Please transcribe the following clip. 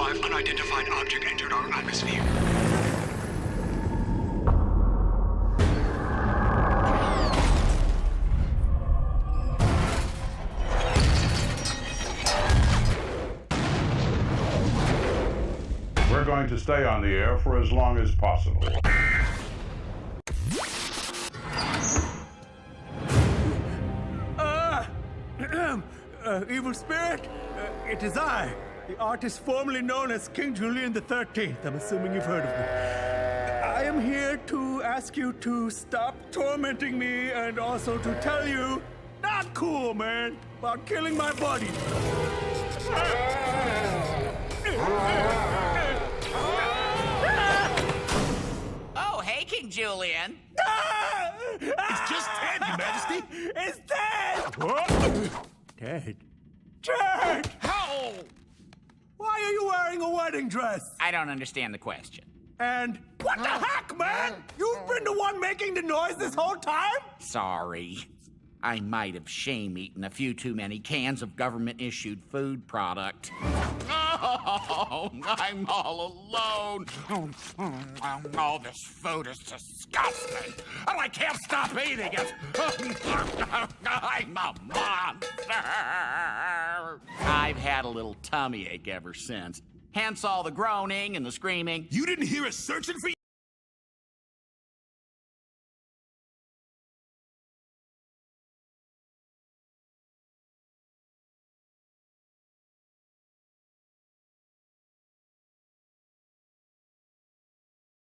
5 unidentified object entered our atmosphere. We're going to stay on the air for as long as possible. Evil spirit, it is I, the artist formerly known as King Julien the 13th. I'm assuming you've heard of me. I am here to ask you to stop tormenting me and also to tell you, not cool, man, about killing my buddy. Oh, hey, King Julien. It's just Ted, Your Majesty. It's Ted! Ted? Ted! Oh! Why are you wearing a wedding dress? I don't understand the question. And what the heck, man? You've been the one making the noise this whole time? Sorry. I might have shame-eaten a few too many cans of government-issued food product. Oh, I'm all alone. Oh, this food is disgusting. Oh, I can't stop eating it. I'm a monster. I've had a little tummy ache ever since. Hence all the groaning and the screaming. You didn't hear us searching for you?